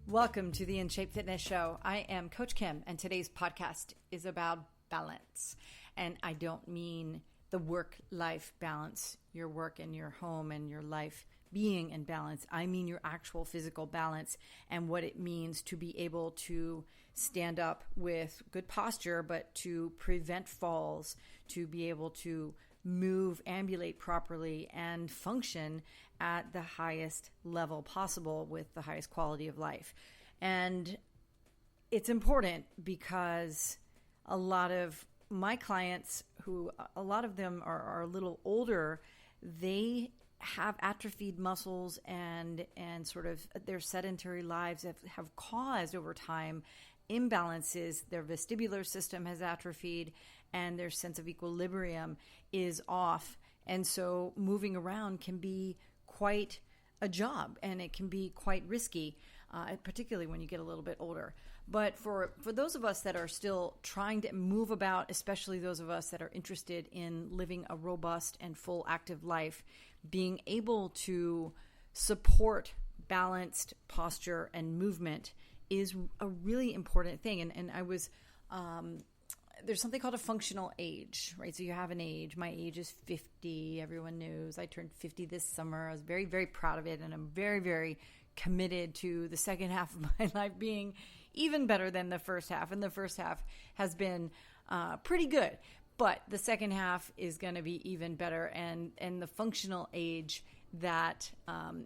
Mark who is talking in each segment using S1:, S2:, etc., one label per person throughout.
S1: Welcome to the In Shape Fitness Show. I am Coach Kim, and today's podcast is about balance. And I don't mean the work-life balance, your work and your home and your life being in balance. I mean your actual physical balance and what it means to be able to stand up with good posture, but to prevent falls, to be able to move, ambulate properly, and function at the highest level possible with the highest quality of life. And it's important because a lot of my clients, who a lot of them are a little older, they have atrophied muscles and sort of their sedentary lives have caused over time imbalances. Their vestibular system has atrophied and their sense of equilibrium is off. And so moving around can be quite a job and it can be quite risky, particularly when you get a little bit older. But for those of us that are still trying to move about, especially those of us that are interested in living a robust and full active life, being able to support balanced posture and movement is a really important thing. And I was, there's something called a functional age, right? So you have an age. My age is 50. Everyone knows I turned 50 this summer. I was very, very proud of it. And I'm very, very committed to the second half of my life being even better than the first half. And the first half has been pretty good. But the second half is going to be even better. And the functional age that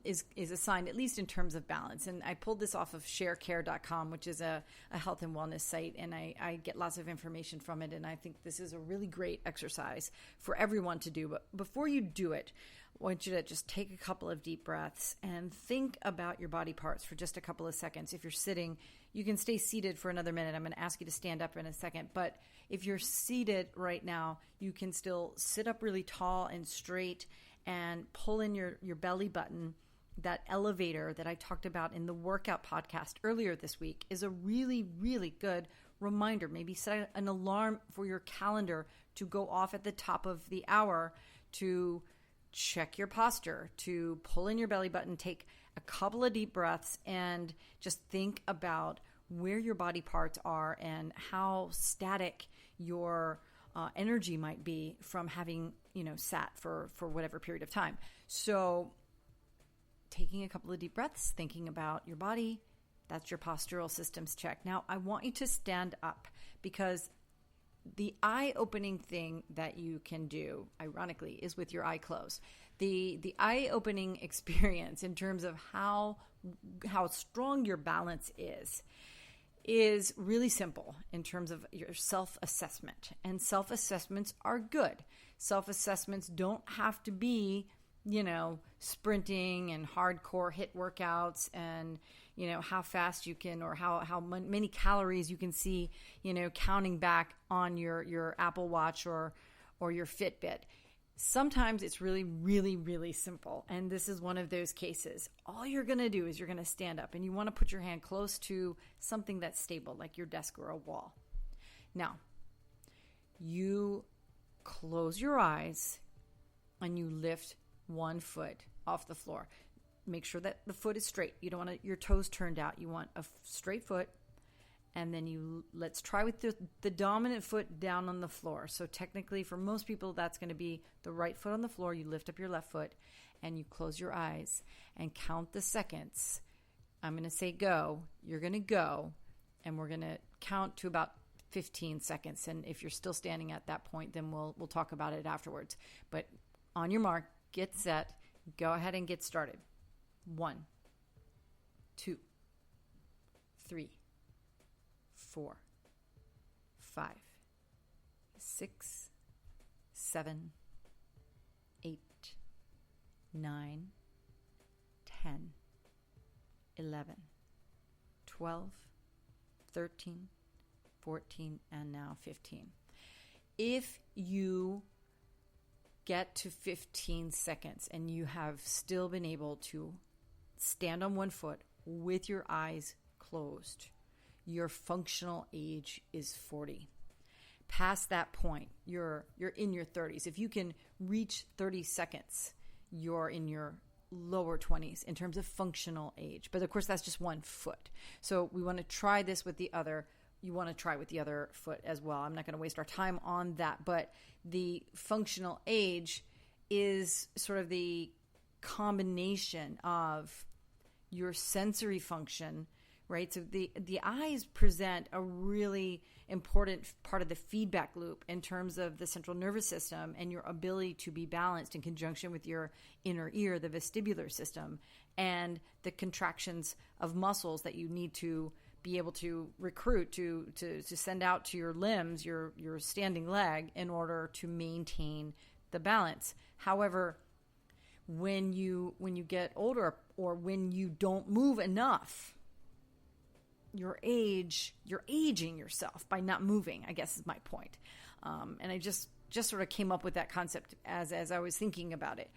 S1: is assigned, at least in terms of balance. And I pulled this off of sharecare.com, which is a health and wellness site, and I get lots of information from it, and I think this is a really great exercise for everyone to do. But before you do it, I want you to just take a couple of deep breaths and think about your body parts for just a couple of seconds. If you're sitting, you can stay seated for another minute. I'm going to ask you to stand up in a second, but if you're seated right now, you can still sit up really tall and straight and pull in your belly button. That elevator that I talked about in the workout podcast earlier this week is a really, really good reminder. Maybe set an alarm for your calendar to go off at the top of the hour to check your posture, to pull in your belly button, take a couple of deep breaths, and just think about where your body parts are and how static your energy might be from having, sat for whatever period of time. So taking a couple of deep breaths, thinking about your body, that's your postural systems check. Now, I want you to stand up because the eye-opening thing that you can do, ironically, is with your eye closed. The eye-opening experience in terms of how strong your balance is really simple in terms of your self-assessment. And self-assessments are good. Self-assessments don't have to be, sprinting and hardcore HIIT workouts and, how fast you can or how many calories you can see, counting back on your Apple Watch or your Fitbit. Sometimes it's really, really, really simple. And this is one of those cases. All you're going to do is you're going to stand up and you want to put your hand close to something that's stable, like your desk or a wall. Now, you close your eyes and you lift one foot off the floor. Make sure that the foot is straight. You don't want your toes turned out. You want a straight foot. And then let's try with the dominant foot down on the floor. So technically for most people, that's going to be the right foot on the floor. You lift up your left foot and you close your eyes and count the seconds. I'm going to say go. You're going to go and we're going to count to about 15 seconds. And if you're still standing at that point, then we'll talk about it afterwards. But on your mark, get set, go ahead and get started. 1, 2, 3, 4, 5, 6, 7, 8, 9, 10, 11, 12, 13, 14, and now 15. If you get to 15 seconds and you have still been able to stand on one foot with your eyes closed, your functional age is 40. Past that point, you're in your 30s. If you can reach 30 seconds, you're in your lower 20s in terms of functional age. But of course, that's just one foot. So we want to try this with the other. You want to try with the other foot as well. I'm not going to waste our time on that. But the functional age is sort of the combination of your sensory function, right? So the eyes present a really important part of the feedback loop in terms of the central nervous system and your ability to be balanced in conjunction with your inner ear, the vestibular system, and the contractions of muscles that you need to be able to recruit to send out to your limbs, your standing leg, in order to maintain the balance. However, when you get older or when you don't move enough, you're aging yourself by not moving, I guess is my point. And I just sort of came up with that concept as I was thinking about it.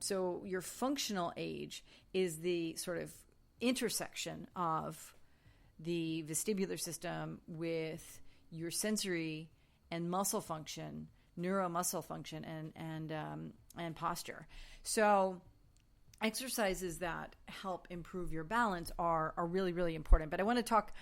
S1: So your functional age is the sort of intersection of the vestibular system with your sensory and muscle function, neuromuscle function, and posture. So exercises that help improve your balance are really, really important. But I want to talk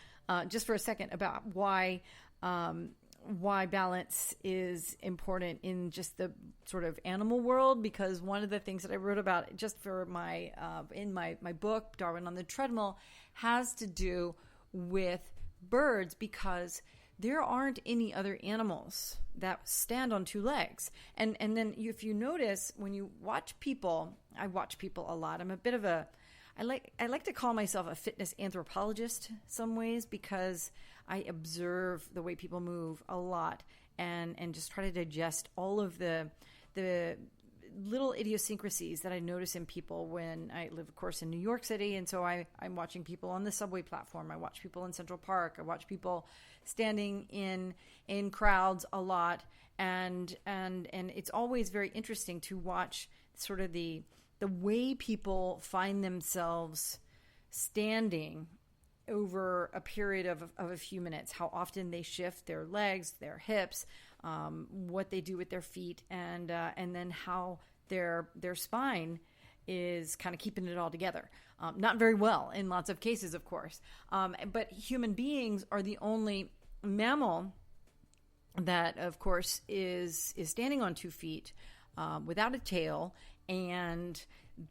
S1: just for a second about why balance is important in just the sort of animal world, because one of the things that I wrote about just for my in my book, Darwin on the Treadmill, has to do with birds, because there aren't any other animals that stand on two legs. And then if you notice, when you watch people, I watch people a lot. I'm a bit of I like to call myself a fitness anthropologist some ways, because I observe the way people move a lot and just try to digest all of the little idiosyncrasies that I notice in people when I live, of course, in New York City. And so I'm watching people on the subway platform. I watch people in Central Park. I watch people standing in crowds a lot. And it's always very interesting to watch sort of the way people find themselves standing over a period of a few minutes, how often they shift their legs, their hips, what they do with their feet, and then how their spine is kind of keeping it all together. Not very well in lots of cases, of course. But human beings are the only mammal that, of course, is standing on 2 feet without a tail. And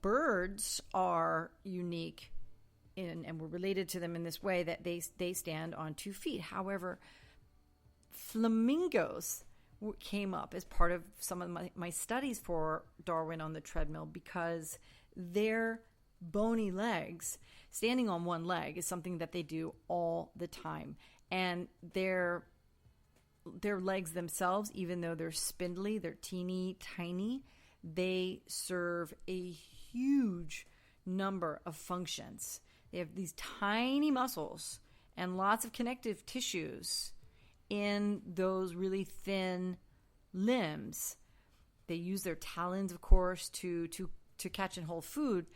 S1: birds are unique and we're related to them in this way, that they stand on 2 feet. However, flamingos came up as part of some of my studies for Darwin on the Treadmill, because their bony legs, standing on one leg, is something that they do all the time. And their legs themselves, even though they're spindly, they're teeny tiny, they serve a huge number of functions. They have these tiny muscles and lots of connective tissues in those really thin limbs. They use their talons, of course, to catch and hold food.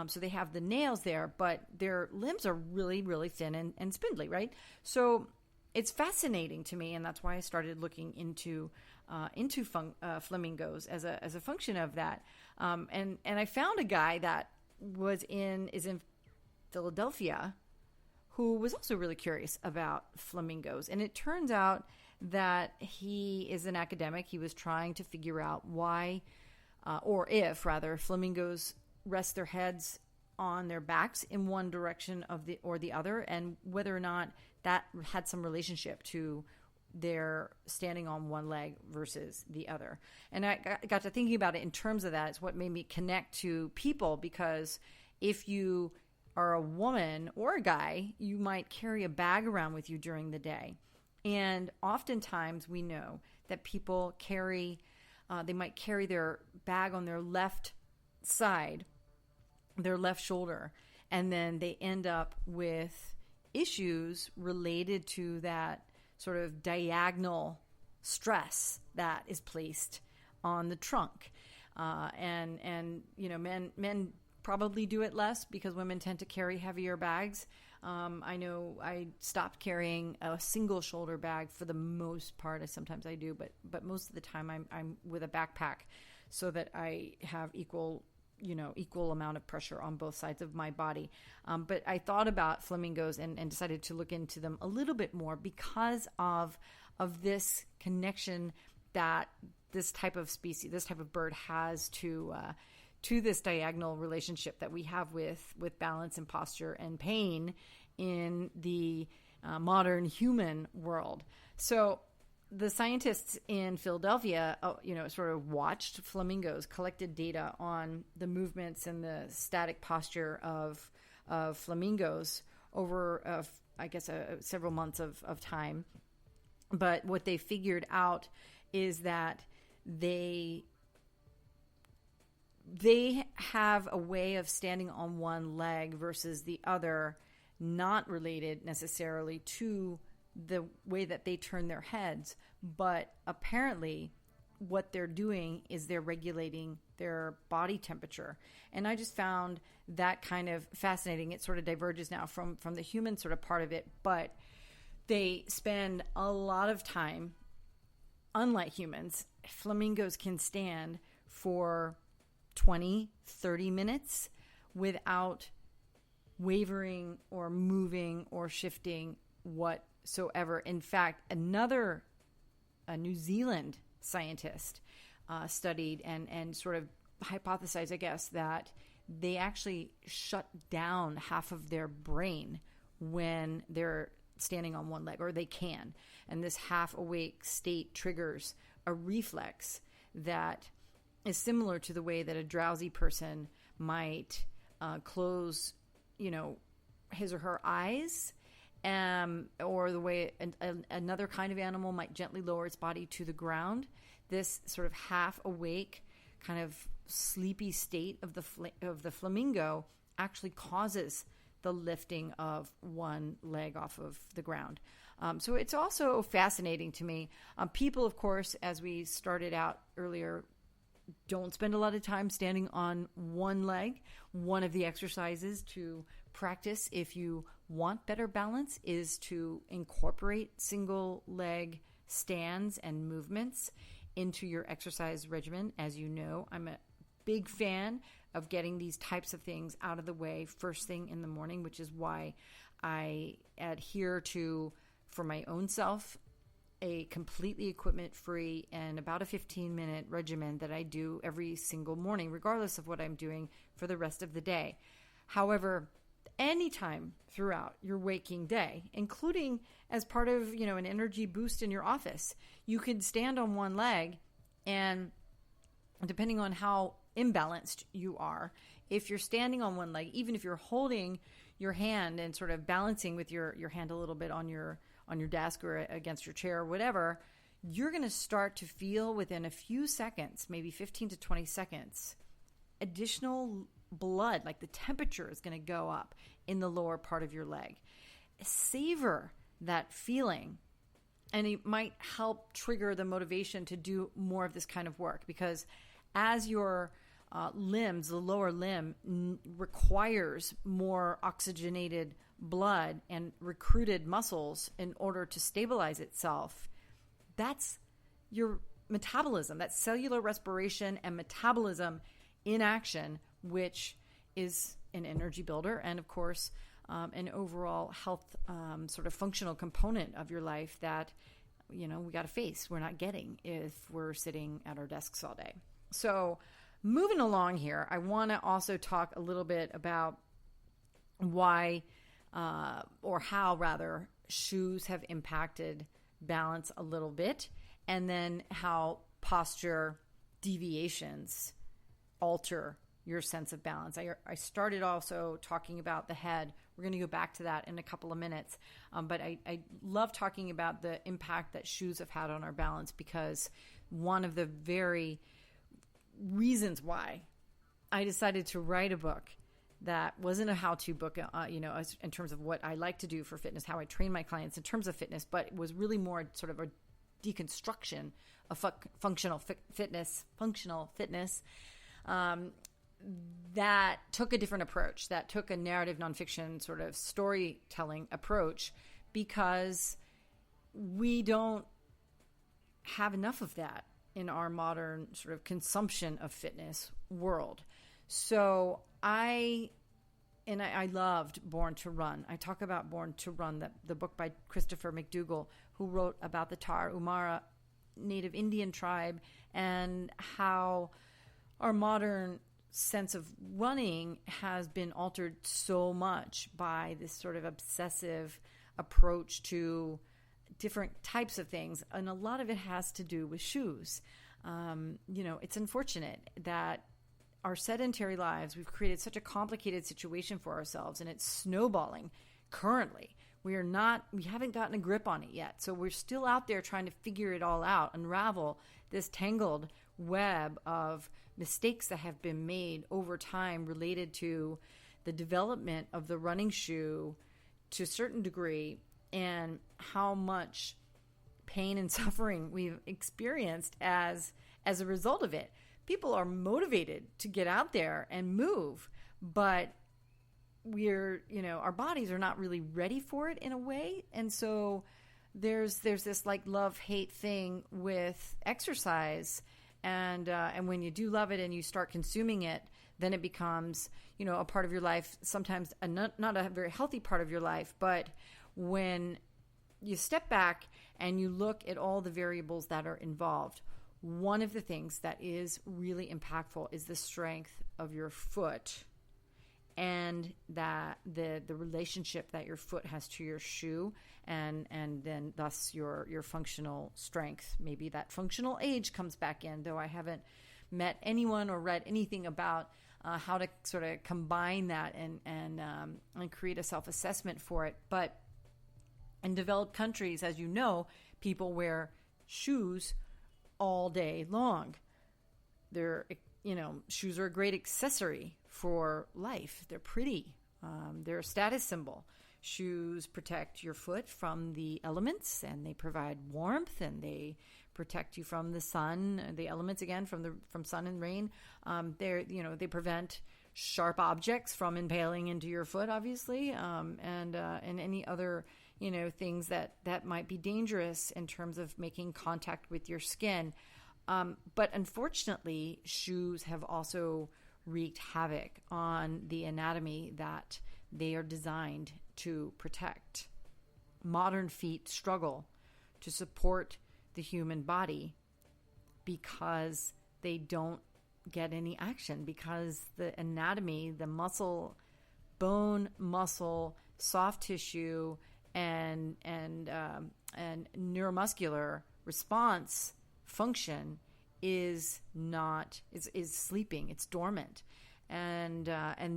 S1: So they have the nails there, but their limbs are really, really thin and spindly, right? So it's fascinating to me, and that's why I started looking into flamingos as a function of that. And I found a guy that is in Philadelphia, who was also really curious about flamingos. And it turns out that he is an academic. He was trying to figure out why, or if rather, flamingos rest their heads on their backs in one direction or the other, and whether or not that had some relationship to their standing on one leg versus the other. And I got to thinking about it in terms of that. It's what made me connect to people, because if you are a woman or a guy, you might carry a bag around with you during the day. And oftentimes we know that people they might carry their bag on their left side, their left shoulder, and then they end up with issues related to that sort of diagonal stress that is placed on the trunk. And you know, men probably do it less because women tend to carry heavier bags. I know I stopped carrying a single shoulder bag for the most part. Sometimes I do, but most of the time I'm with a backpack, so that I have equal equal amount of pressure on both sides of my body. But I thought about flamingos and decided to look into them a little bit more because of this connection that this type of species, this type of bird has to this diagonal relationship that we have with balance and posture and pain in the modern human world. So the scientists in Philadelphia, sort of watched flamingos, collected data on the movements and the static posture of flamingos over, several months of time. But what they figured out is that they have a way of standing on one leg versus the other, not related necessarily to the way that they turn their heads, but apparently what they're doing is they're regulating their body temperature. And I just found that kind of fascinating. It sort of diverges now from the human sort of part of it, but they spend a lot of time, unlike humans. Flamingos can stand for 20, 30 minutes without wavering or moving or shifting whatsoever. In fact, a New Zealand scientist studied and sort of hypothesized, I guess, that they actually shut down half of their brain when they're standing on one leg, or they can. And this half awake state triggers a reflex that is similar to the way that a drowsy person might close, his or her eyes, or the way another kind of animal might gently lower its body to the ground. This sort of half awake, kind of sleepy state of the flamingo actually causes the lifting of one leg off of the ground. So it's also fascinating to me. People, of course, as we started out earlier, don't spend a lot of time standing on one leg. One of the exercises to practice if you want better balance is to incorporate single leg stands and movements into your exercise regimen. As you know, I'm a big fan of getting these types of things out of the way first thing in the morning, which is why I adhere to, for my own self, a completely equipment-free and about a 15-minute regimen that I do every single morning, regardless of what I'm doing for the rest of the day. However, anytime throughout your waking day, including as part of, an energy boost in your office, you could stand on one leg, and depending on how imbalanced you are, if you're standing on one leg, even if you're holding your hand and sort of balancing with your hand a little bit on your desk or against your chair or whatever, you're going to start to feel within a few seconds, maybe 15 to 20 seconds, additional blood, like the temperature is going to go up in the lower part of your leg. Savor that feeling, and it might help trigger the motivation to do more of this kind of work, because as your limbs, the lower limb requires more oxygenated blood and recruited muscles in order to stabilize itself. That's your metabolism, that's cellular respiration and metabolism in action, which is an energy builder and, of course, an overall health sort of functional component of your life that, we got to face. We're not getting if we're sitting at our desks all day. So moving along here, I want to also talk a little bit about why or how rather shoes have impacted balance a little bit, and then how posture deviations alter your sense of balance. I started also talking about the head. We're going to go back to that in a couple of minutes. But I love talking about the impact that shoes have had on our balance, because one of the very reasons why I decided to write a book that wasn't a how-to book, in terms of what I like to do for fitness, how I train my clients in terms of fitness, but it was really more sort of a deconstruction of functional fitness, that took a different approach, that took a narrative nonfiction sort of storytelling approach, because we don't have enough of that in our modern sort of consumption of fitness world. So I loved Born to Run. I talk about Born to Run, the book by Christopher McDougall, who wrote about the Tarahumara Native Indian tribe and how our modern sense of running has been altered so much by this sort of obsessive approach to different types of things. And a lot of it has to do with shoes. It's unfortunate that our sedentary lives, we've created such a complicated situation for ourselves, and it's snowballing currently. We haven't gotten a grip on it yet. So we're still out there trying to figure it all out, unravel this tangled web of mistakes that have been made over time related to the development of the running shoe to a certain degree, and how much pain and suffering we've experienced as a result of it. People are motivated to get out there and move, but our bodies are not really ready for it in a way. And so there's this like love-hate thing with exercise. And when you do love it and you start consuming it, then it becomes, a part of your life, sometimes not a very healthy part of your life. But when you step back and you look at all the variables that are involved, one of the things that is really impactful is the strength of your foot, and that the relationship that your foot has to your shoe, and then thus your functional strength. Maybe that functional age comes back in, though I haven't met anyone or read anything about how to sort of combine that and create a self-assessment for it. But in developed countries, as you know, people wear shoes all day long. Shoes are a great accessory for life. They're pretty. They're a status symbol. Shoes protect your foot from the elements, and they provide warmth, and they protect you from the sun, the elements again, from sun and rain. They prevent sharp objects from impaling into your foot, obviously, and any other things that might be dangerous in terms of making contact with your skin. But unfortunately, shoes have also wreaked havoc on the anatomy that they are designed to protect. Modern feet struggle to support the human body because they don't get any action, because the anatomy, the bone, muscle, soft tissue, and neuromuscular response function is sleeping. It's dormant. And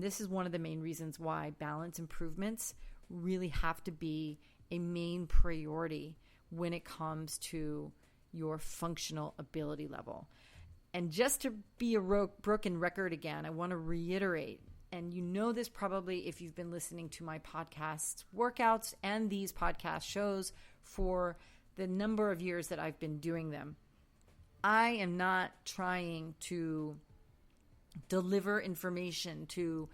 S1: this is one of the main reasons why balance improvements really have to be a main priority when it comes to your functional ability level. And just to be a broken record again, I want to reiterate, and you know this probably if you've been listening to my podcasts, workouts, and these podcast shows for the number of years that I've been doing them. I am not trying to deliver information to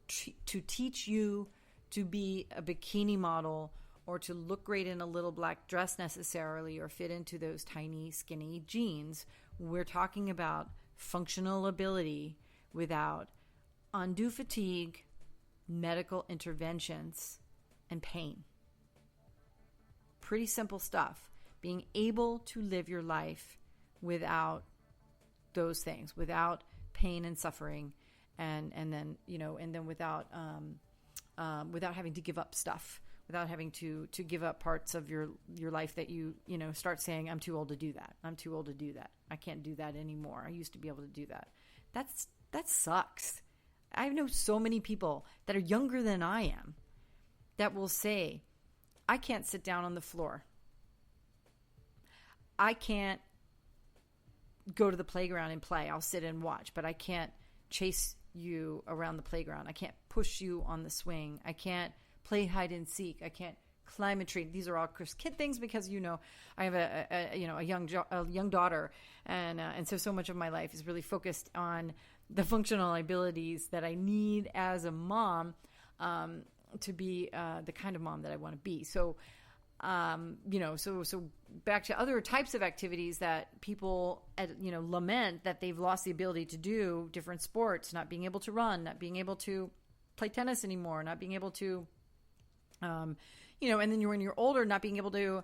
S1: teach you to be a bikini model or to look great in a little black dress necessarily, or fit into those tiny, skinny jeans. We're talking about functional ability without undue fatigue, medical interventions, and pain. Pretty simple stuff. Being able to live your life without those things, without pain and suffering, and then without having to give up stuff, without having to give up parts of your life that you start saying, I'm too old to do that. I'm too old to do that. I can't do that anymore. I used to be able to do that. That sucks. I know so many people that are younger than I am that will say, I can't sit down on the floor. I can't go to the playground and play. I'll sit and watch, but I can't chase you around the playground. I can't push you on the swing. I can't play hide and seek. I can't climb a tree. These are all Chris Kid things because I have a young daughter, and so much of my life is really focused on the functional abilities that I need as a mom to be the kind of mom that I want to be. So So back to other types of activities that people, lament that they've lost the ability to do, different sports, not being able to run, not being able to play tennis anymore, not being able to, and then when you're older, not being able to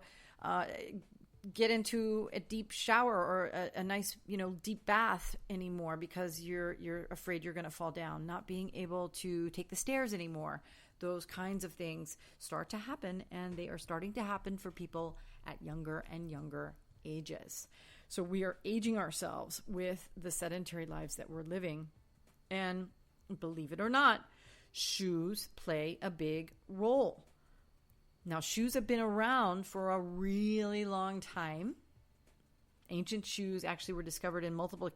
S1: get into a deep shower or a nice, deep bath anymore because you're afraid you're going to fall down, not being able to take the stairs anymore. Those kinds of things start to happen, and they are starting to happen for people at younger and younger ages. So we are aging ourselves with the sedentary lives that we're living. And believe it or not, shoes play a big role. Now, shoes have been around for a really long time. Ancient shoes actually were discovered in multiple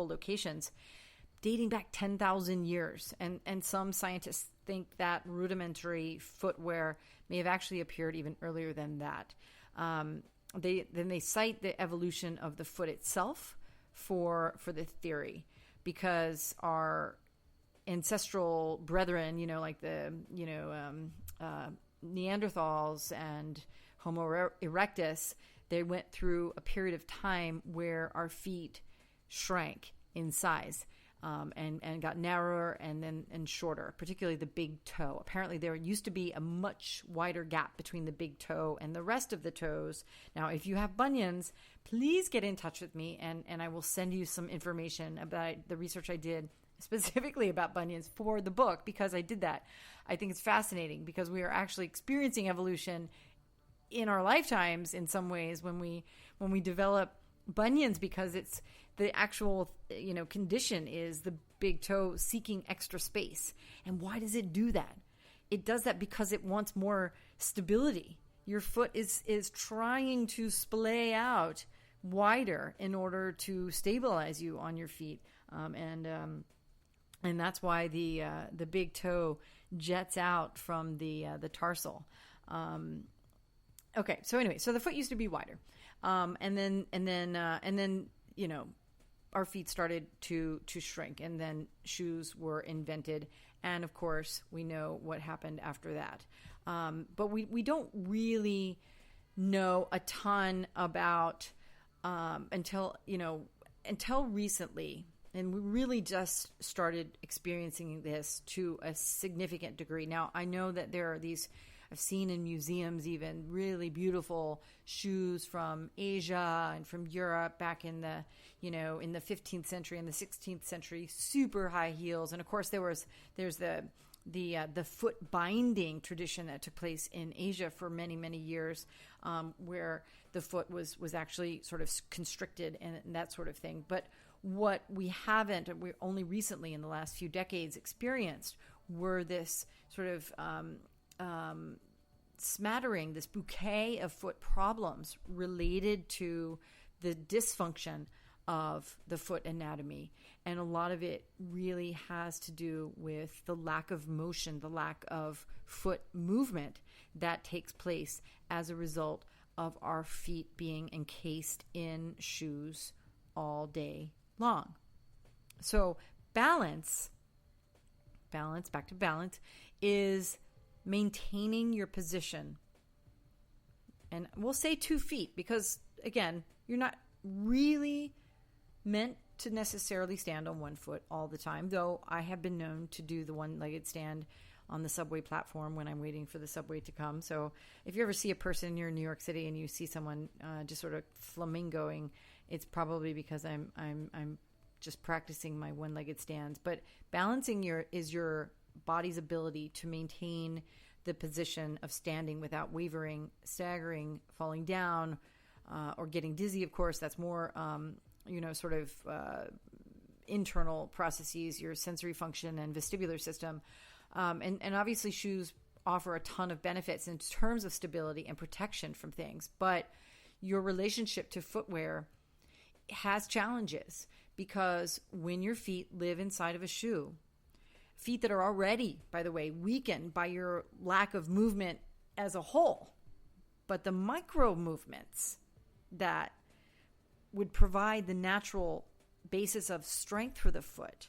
S1: locations dating back 10,000 years. And some scientists think that rudimentary footwear may have actually appeared even earlier than that. They cite the evolution of the foot itself for the theory, because our ancestral brethren, like the Neanderthals and Homo erectus, they went through a period of time where our feet shrank in size. And got narrower and shorter, particularly the big toe. Apparently, there used to be a much wider gap between the big toe and the rest of the toes. Now, if you have bunions, please get in touch with me, and I will send you some information about the research I did specifically about bunions for the book, because I did that. I think it's fascinating because we are actually experiencing evolution in our lifetimes in some ways when we develop bunions, because it's the actual condition is the big toe seeking extra space. And why does it do that? It does that because it wants more stability. Your foot is trying to splay out wider in order to stabilize you on your feet, and that's why the big toe jets out from the tarsal. Okay, so anyway, so the foot used to be wider, and then our feet started to shrink, and then shoes were invented, and of course we know what happened after that. But we don't really know a ton about until recently, and we really just started experiencing this to a significant degree. Now, I know that there are these, I've seen in museums even, really beautiful shoes from Asia and from Europe back in the, in the 15th century and the 16th century, super high heels. And of course there's the foot binding tradition that took place in Asia for many, many years, where the foot was actually sort of constricted and that sort of thing. But what we only recently in the last few decades experienced were this sort of smattering, this bouquet of foot problems related to the dysfunction of the foot anatomy. And a lot of it really has to do with the lack of motion, the lack of foot movement that takes place as a result of our feet being encased in shoes all day long. So balance, back to balance, is maintaining your position. And we'll say 2 feet because, again, you're not really meant to necessarily stand on one foot all the time, though I have been known to do the one-legged stand on the subway platform when I'm waiting for the subway to come. So if you ever see a person near New York City and you see someone just sort of flamingoing, it's probably because I'm just practicing my one-legged stands. But balancing is your body's ability to maintain the position of standing without wavering, staggering, falling down, or getting dizzy. Of course, that's more, internal processes, your sensory function and vestibular system. And obviously shoes offer a ton of benefits in terms of stability and protection from things. But your relationship to footwear has challenges, because when your feet live inside of a shoe, feet that are already, by the way, weakened by your lack of movement as a whole, but the micro movements that would provide the natural basis of strength for the foot,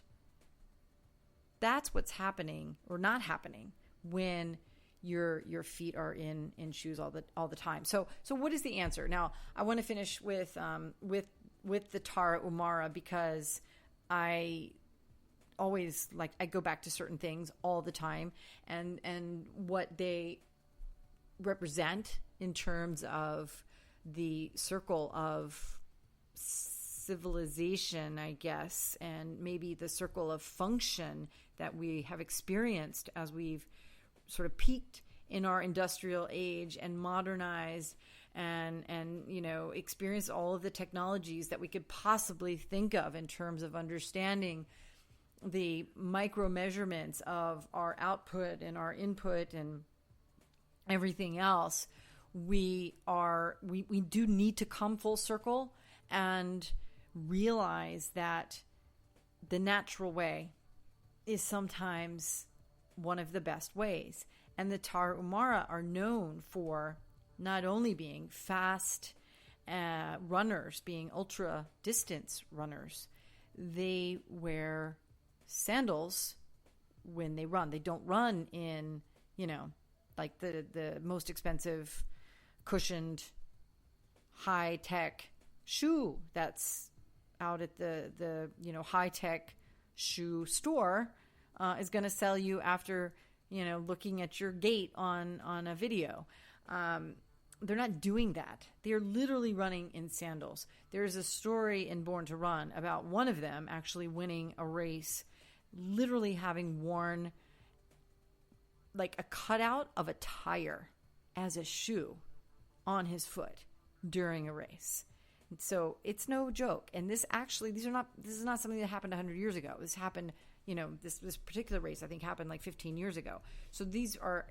S1: that's what's happening or not happening when your feet are in shoes all the time. So what is the answer? Now, I want to finish with the Tarahumara, because I always I go back to certain things all the time, and what they represent in terms of the circle of civilization, I guess, and maybe the circle of function that we have experienced as we've sort of peaked in our industrial age and modernized and experienced all of the technologies that we could possibly think of in terms of understanding the micro measurements of our output and our input and everything else. We do need to come full circle and realize that the natural way is sometimes one of the best ways. And the Tarahumara are known for not only being fast runners, being ultra distance runners. They wear sandals when they run. They don't run in, like the most expensive cushioned high-tech shoe that's out at the high-tech shoe store is going to sell you after looking at your gait on a video. They're not doing that. They're literally running in sandals. There's a story in Born to Run about one of them actually winning a race, literally having worn like a cutout of a tire as a shoe on his foot during a race. And so it's no joke. And this is not something that happened 100 years ago. This happened, this particular race I think happened like 15 years ago. So these are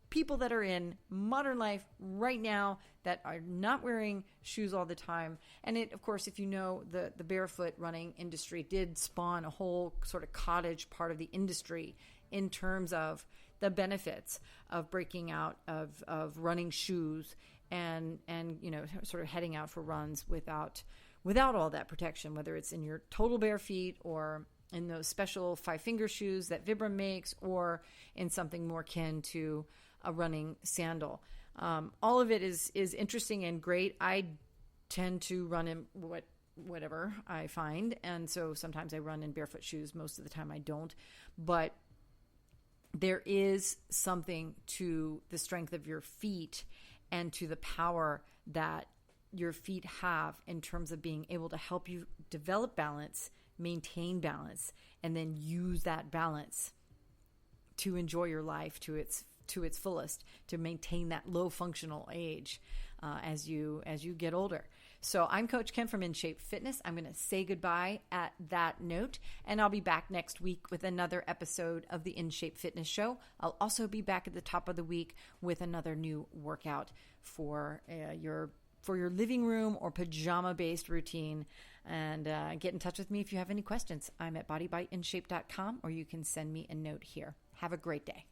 S1: people that are in modern life right now that are not wearing shoes all the time. And it, of course, if you know, the barefoot running industry did spawn a whole sort of cottage part of the industry in terms of the benefits of breaking out of running shoes and sort of heading out for runs without all that protection, whether it's in your total bare feet or in those special 5-finger shoes that Vibram makes, or in something more akin to a running sandal. All of it is interesting and great. I tend to run in whatever I find, and so sometimes I run in barefoot shoes. Most of the time I don't, but there is something to the strength of your feet and to the power that your feet have in terms of being able to help you develop balance, maintain balance, and then use that balance to enjoy your life to its fullest, to maintain that low functional age as you get older. So I'm Coach Kim from In Shape Fitness. I'm going to say goodbye at that note, and I'll be back next week with another episode of the In Shape Fitness Show. I'll also be back at the top of the week with another new workout for your living room or pajama-based routine. And get in touch with me if you have any questions. I'm at bodybyInshape.com, or you can send me a note here. Have a great day.